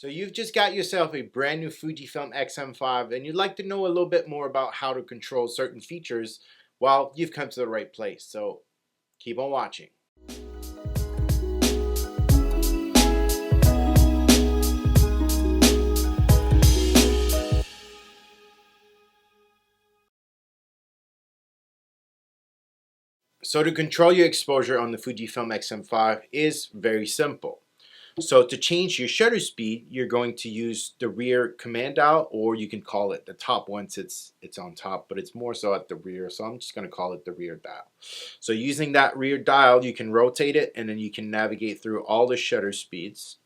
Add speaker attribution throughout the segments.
Speaker 1: So you've just got yourself a brand new Fujifilm X-M5 and you'd like to know a little bit more about how to control certain features. Well, you've come to the right place, so keep on watching. So to control your exposure on the Fujifilm X-M5 is very simple. So to change your shutter speed, you're going to use the rear command dial, or you can call it the top once it's on top, but it's more so at the rear. So I'm just going to call it the rear dial. So using that rear dial, you can rotate it and then you can navigate through all the shutter speeds.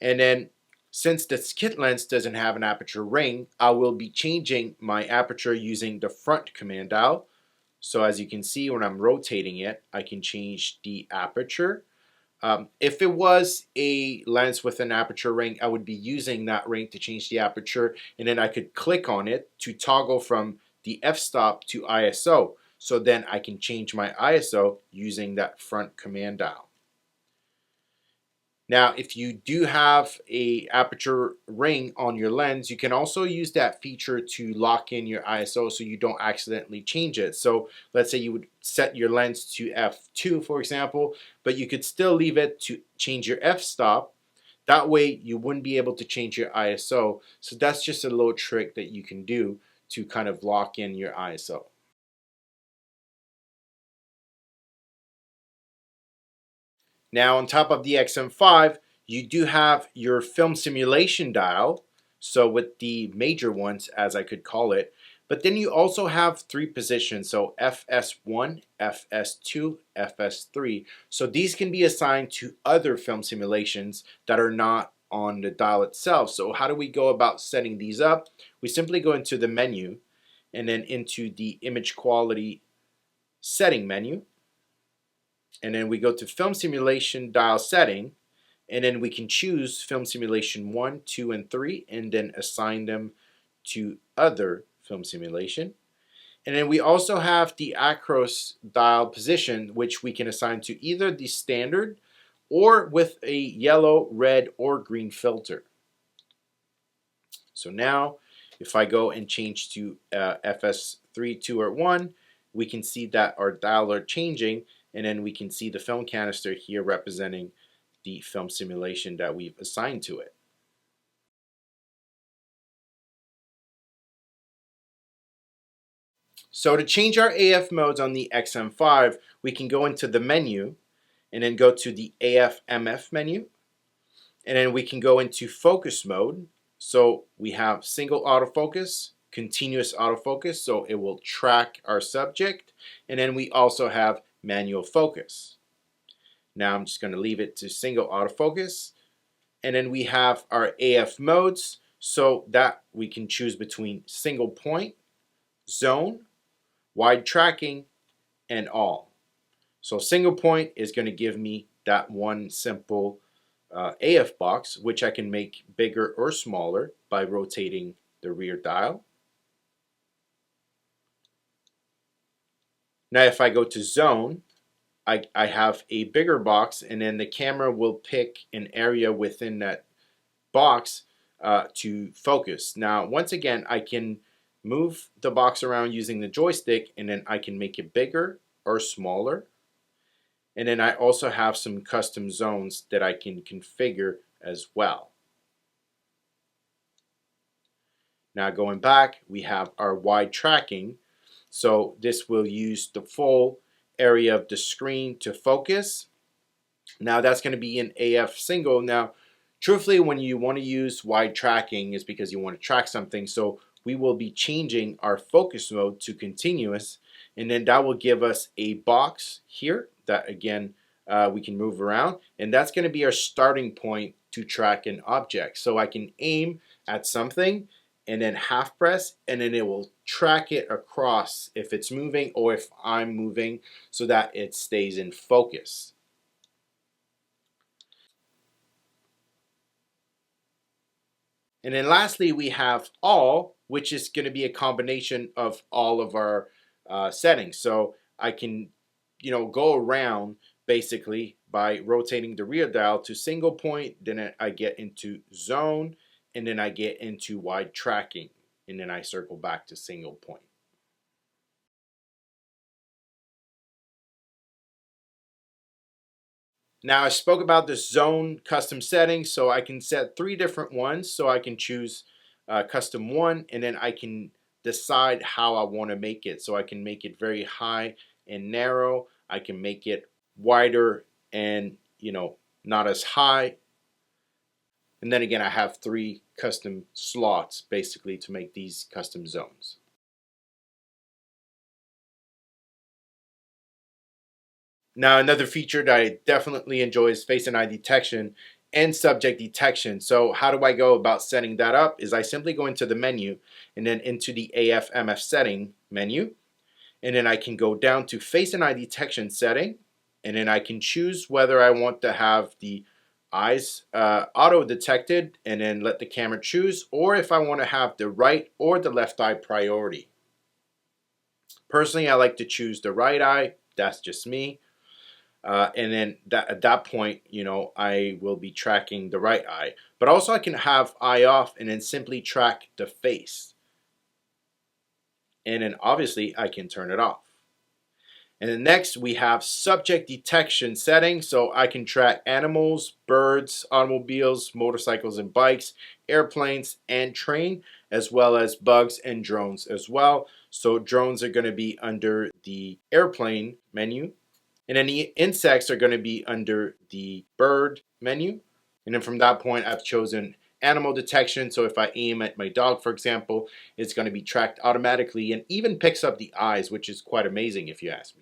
Speaker 1: And then since the kit lens doesn't have an aperture ring, I will be changing my aperture using the front command dial. So as you can see, when I'm rotating it, I can change the aperture. If it was a lens with an aperture ring, I would be using that ring to change the aperture, and then I could click on it to toggle from the f-stop to ISO. So then I can change my ISO using that front command dial. Now, if you do have a aperture ring on your lens, you can also use that feature to lock in your ISO so you don't accidentally change it. So let's say you would set your lens to f2, for example, but you could still leave it to change your f-stop. That way you wouldn't be able to change your ISO. So that's just a little trick that you can do to kind of lock in your ISO. Now on top of the XM5, you do have your film simulation dial, so with the major ones as I could call it, but then you also have three positions, so FS1, FS2, FS3. So these can be assigned to other film simulations that are not on the dial itself. So how do we go about setting these up? We simply go into the menu and then into the image quality setting menu. And then we go to film simulation dial setting, and then we can choose film simulation 1, 2, and 3 and then assign them to other film simulation. And then we also have the acros dial position, which we can assign to either the standard or with a yellow, red, or green filter. So now if I go and change to FS3, 2, or 1, we can see that our dial are changing, and then we can see the film canister here representing the film simulation that we've assigned to it. So to change our AF modes on the XM5, we can go into the menu and then go to the AF/MF menu, and then we can go into focus mode. So we have single autofocus, continuous autofocus, so it will track our subject, and then we also have manual focus. Now I'm just going to leave it to single autofocus, and then we have our AF modes, so that we can choose between single point, zone, wide tracking, and all. So single point is going to give me that one simple AF box, which I can make bigger or smaller by rotating the rear dial. Now if I go to zone, I have a bigger box, and then the camera will pick an area within that box to focus. Now once again, I can move the box around using the joystick, and then I can make it bigger or smaller. And then I also have some custom zones that I can configure as well. Now going back, we have our wide tracking. So this will use the full area of the screen to focus. Now that's going to be an AF single. Now truthfully, when you want to use wide tracking is because you want to track something. So we will be changing our focus mode to continuous, and then that will give us a box here that again we can move around, and that's going to be our starting point to track an object. So I can aim at something and then half press, and then it will track it across if it's moving or if I'm moving, so that it stays in focus. And then lastly, we have all, which is going to be a combination of all of our settings. So I can, go around basically by rotating the rear dial to single point, then I get into zone, and then I get into wide tracking, and then I circle back to single point. Now I spoke about the zone custom settings, so I can set 3 different ones. So I can choose custom 1, and then I can decide how I want to make it. So I can make it very high and narrow. I can make it wider and, not as high. And then again, I have 3 custom slots basically to make these custom zones. Now, another feature that I definitely enjoy is face and eye detection and subject detection. So how do I go about setting that up? Is I simply go into the menu and then into the AF/MF setting menu, and then I can go down to face and eye detection setting, and then I can choose whether I want to have the eyes auto detected and then let the camera choose, or if I want to have the right or the left eye priority. Personally, I like to choose the right eye. That's just me. And then at that point, I will be tracking the right eye. But also I can have eye off and then simply track the face. And then obviously I can turn it off. And then next we have subject detection settings. So I can track animals, birds, automobiles, motorcycles and bikes, airplanes and train, as well as bugs and drones as well. So drones are going to be under the airplane menu. And then the insects are going to be under the bird menu. And then from that point, I've chosen animal detection. So if I aim at my dog, for example, it's going to be tracked automatically and even picks up the eyes, which is quite amazing if you ask me.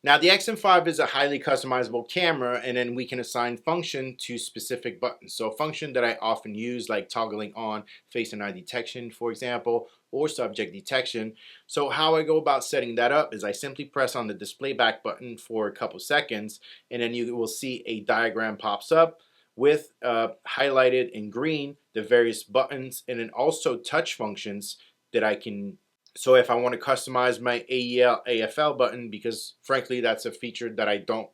Speaker 1: Now the XM5 is a highly customizable camera, and then we can assign function to specific buttons. So a function that I often use, like toggling on face and eye detection, for example, or subject detection. So how I go about setting that up is I simply press on the display back button for a couple seconds, and then you will see a diagram pops up with highlighted in green the various buttons, and then also touch functions that I can. So if I want to customize my AEL AFL button, because frankly that's a feature that I don't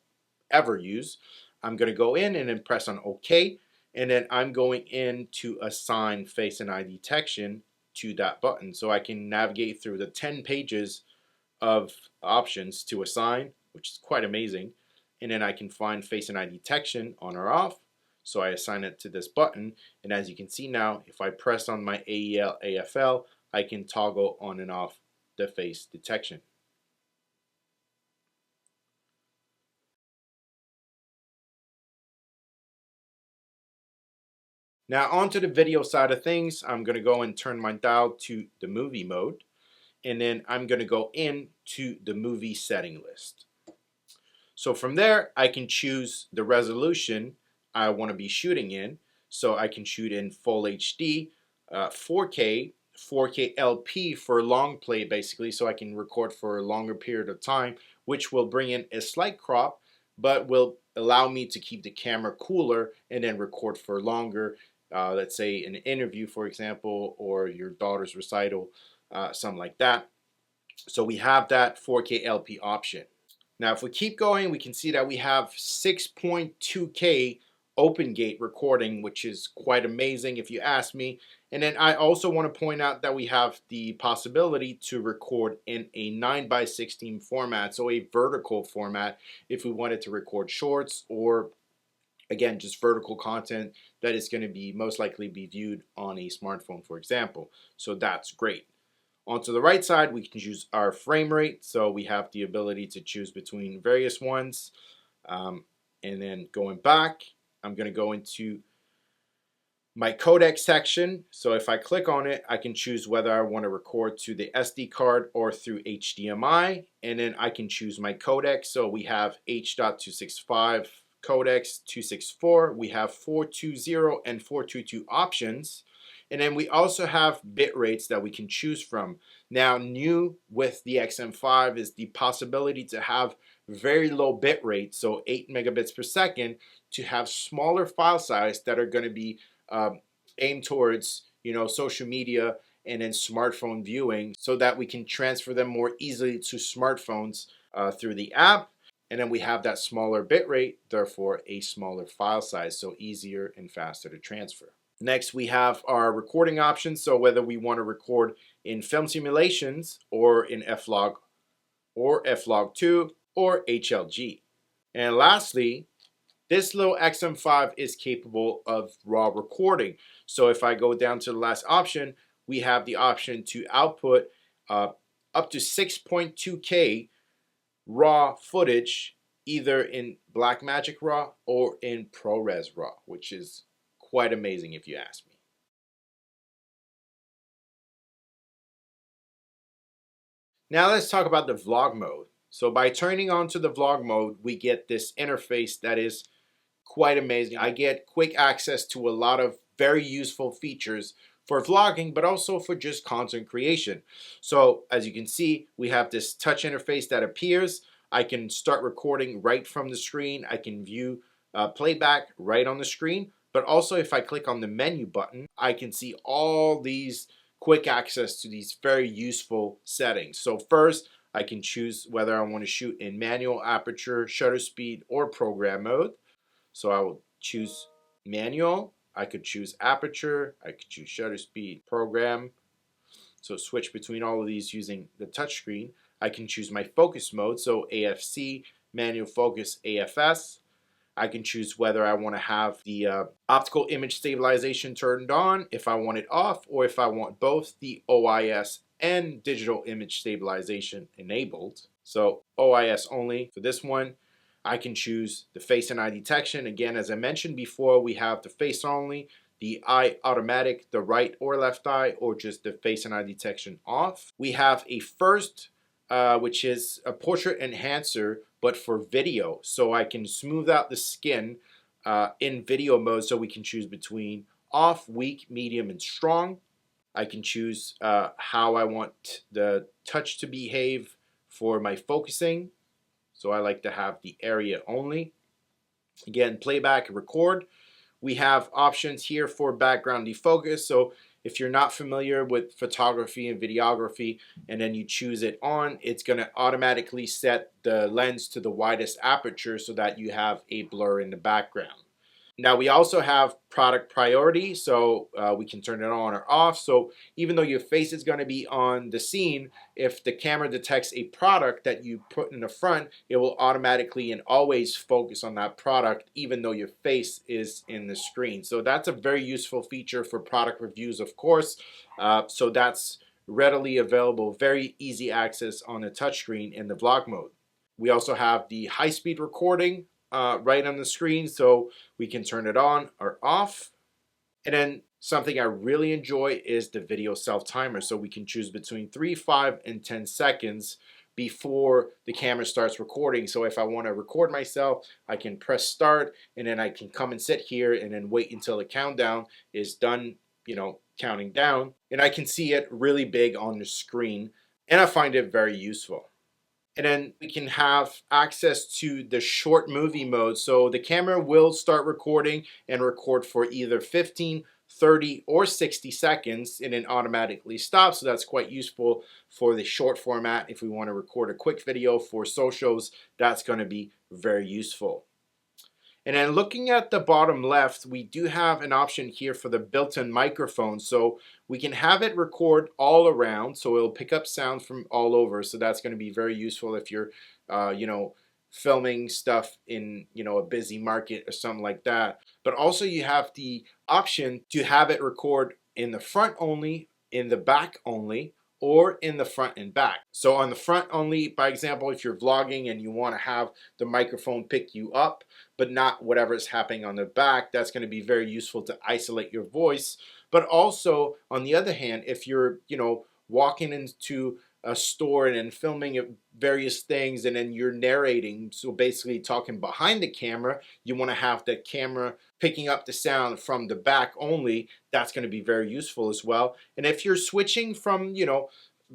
Speaker 1: ever use, I'm going to go in and then press on OK, and then I'm going in to assign face and eye detection to that button. So I can navigate through the 10 pages of options to assign, which is quite amazing. And then I can find face and eye detection on or off. So I assign it to this button, and as you can see now, if I press on my AEL AFL, I can toggle on and off the face detection. Now onto the video side of things, I'm going to go and turn my dial to the movie mode, and then I'm going to go into the movie setting list. So from there, I can choose the resolution I want to be shooting in. So I can shoot in full HD, 4K, 4K LP for long play basically, so I can record for a longer period of time, which will bring in a slight crop, but will allow me to keep the camera cooler and then record for longer. Let's say an interview, for example, or your daughter's recital, something like that. So we have that 4K LP option. Now if we keep going, we can see that we have 6.2K open gate recording, which is quite amazing if you ask me. And then I also want to point out that we have the possibility to record in a 9:16 format, so a vertical format, if we wanted to record shorts or again just vertical content that is going to be most likely be viewed on a smartphone, for example. So that's great. Onto the right side, we can choose our frame rate. So we have the ability to choose between various ones. And then going back, I'm going to go into my codec section. So if I click on it, I can choose whether I want to record to the SD card or through HDMI. And then I can choose my codec. So we have H.265 codecs, 264. We have 420 and 422 options. And then we also have bit rates that we can choose from. Now, new with the XM5 is the possibility to have very low bit rate, so 8 megabits per second, to have smaller file size that are going to be aimed towards social media and then smartphone viewing so that we can transfer them more easily to smartphones through the app. And then we have that smaller bitrate, therefore a smaller file size, so easier and faster to transfer. Next, we have our recording options. So whether we want to record in film simulations or in F-Log or F-Log2 or HLG. And lastly, this little XM5 is capable of raw recording. So if I go down to the last option, we have the option to output up to 6.2K raw footage, either in Blackmagic RAW or in ProRes RAW, which is quite amazing if you ask me. Now let's talk about the vlog mode. So by turning on to the vlog mode, we get this interface that is quite amazing. I get quick access to a lot of very useful features for vlogging, but also for just content creation. So as you can see, we have this touch interface that appears. I can start recording right from the screen. I can view playback right on the screen. But also if I click on the menu button, I can see all these quick access to these very useful settings. So first, I can choose whether I want to shoot in manual, aperture, shutter speed, or program mode. So I will choose manual. I could choose aperture. I could choose shutter speed, program. So switch between all of these using the touchscreen. I can choose my focus mode. So AFC, manual focus, AFS. I can choose whether I want to have the optical image stabilization turned on, if I want it off, or if I want both the OIS and digital image stabilization enabled. So OIS only for this one. I can choose the face and eye detection. Again, as I mentioned before, we have the face only, the eye automatic, the right or left eye, or just the face and eye detection off. We have a first, which is a portrait enhancer, but for video. So I can smooth out the skin in video mode, so we can choose between off, weak, medium, and strong. I can choose how I want the touch to behave for my focusing. So I like to have the area only. Again, playback and record. We have options here for background defocus. So if you're not familiar with photography and videography and then you choose it on, it's going to automatically set the lens to the widest aperture so that you have a blur in the background. Now we also have product priority, so we can turn it on or off. So even though your face is going to be on the scene, if the camera detects a product that you put in the front, it will automatically and always focus on that product even though your face is in the screen. So that's a very useful feature for product reviews, of course. So that's readily available, very easy access on the touchscreen in the vlog mode. We also have the high-speed recording right on the screen, so we can turn it on or off. And then something I really enjoy is the video self-timer, so we can choose between 3, 5, and 10 seconds before the camera starts recording. So if I want to record myself, I can press start, and then I can come and sit here and then wait until the countdown is done, counting down, and I can see it really big on the screen, and I find it very useful. And then we can have access to the short movie mode. So the camera will start recording and record for either 15, 30, or 60 seconds and then automatically stop. So that's quite useful for the short format. If we want to record a quick video for socials, that's going to be very useful. And then looking at the bottom left, we do have an option here for the built-in microphone. So we can have it record all around, so it'll pick up sound from all over. So that's going to be very useful if you're, filming stuff in, a busy market or something like that. But also you have the option to have it record in the front only, in the back only, or in the front and back. So on the front only, by example, if you're vlogging and you want to have the microphone pick you up, but not whatever is happening on the back, that's going to be very useful to isolate your voice. But also, on the other hand, if you're, walking into a store and then filming various things and then you're narrating, so basically talking behind the camera, you want to have the camera picking up the sound from the back only. That's going to be very useful as well. And if you're switching from,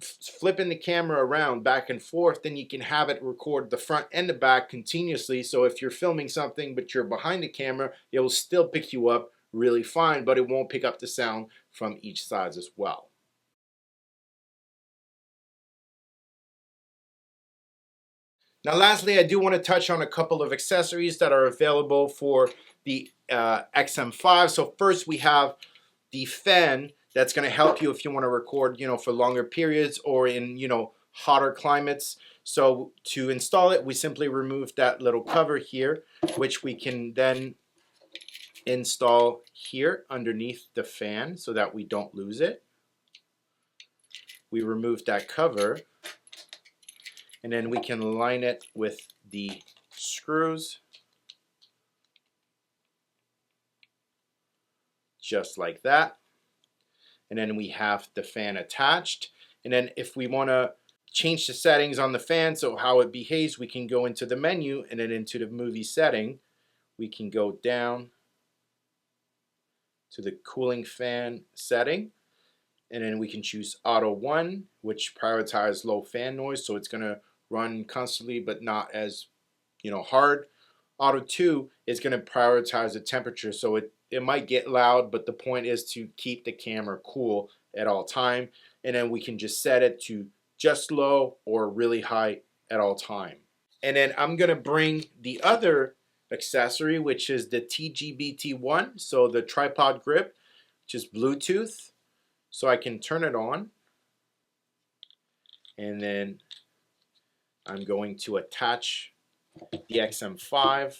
Speaker 1: flipping the camera around back and forth, then you can have it record the front and the back continuously. So if you're filming something but you're behind the camera, it will still pick you up really fine, but it won't pick up the sound from each side as well. Now lastly, I do want to touch on a couple of accessories that are available for the X-M5. So first we have the fan that's going to help you if you want to record, for longer periods or in, hotter climates. So to install it, we simply remove that little cover here, which we can then install here underneath the fan so that we don't lose it. We remove that cover, and then we can line it with the screws just like that. And then we have the fan attached. And then if we want to change the settings on the fan, so how it behaves, we can go into the menu and then into the movie setting. We can go down to the cooling fan setting, and then we can choose Auto 1, which prioritizes low fan noise, so it's going to run constantly but not as hard. Auto 2 is going to prioritize the temperature, so it might get loud, but the point is to keep the camera cool at all time. And then we can just set it to just low or really high at all time. And then I'm going to bring the other accessory, which is the TGBT1, so the tripod grip, which is Bluetooth. So I can turn it on, and then I'm going to attach the X-M5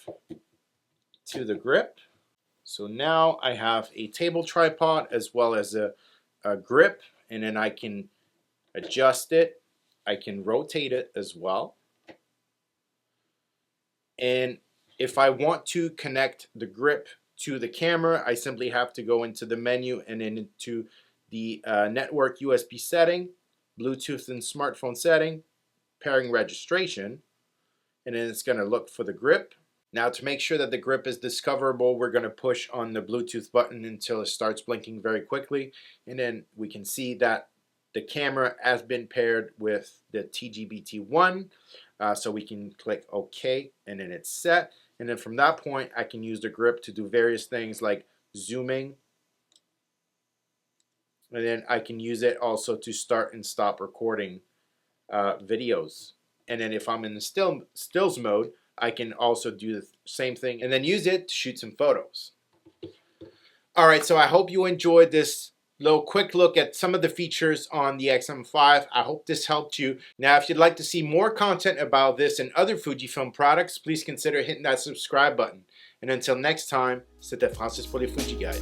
Speaker 1: to the grip. So now I have a table tripod as well as a grip, and then I can adjust it. I can rotate it as well. And if I want to connect the grip to the camera, I simply have to go into the menu and then into the network USB setting, Bluetooth and smartphone setting, pairing registration, and then it's going to look for the grip. Now to make sure that the grip is discoverable, we're going to push on the Bluetooth button until it starts blinking very quickly, and then we can see that the camera has been paired with the TGBT1, so we can click OK, and then it's set. And then from that point, I can use the grip to do various things like zooming, and then I can use it also to start and stop recording videos. And then if I'm in the stills mode, I can also do the same thing and then use it to shoot some photos. All right, so I hope you enjoyed this little quick look at some of the features on the X-M5. I hope this helped you. Now, if you'd like to see more content about this and other Fujifilm products, please consider hitting that subscribe button. And until next time, c'était Francis pour les Fuji Guys.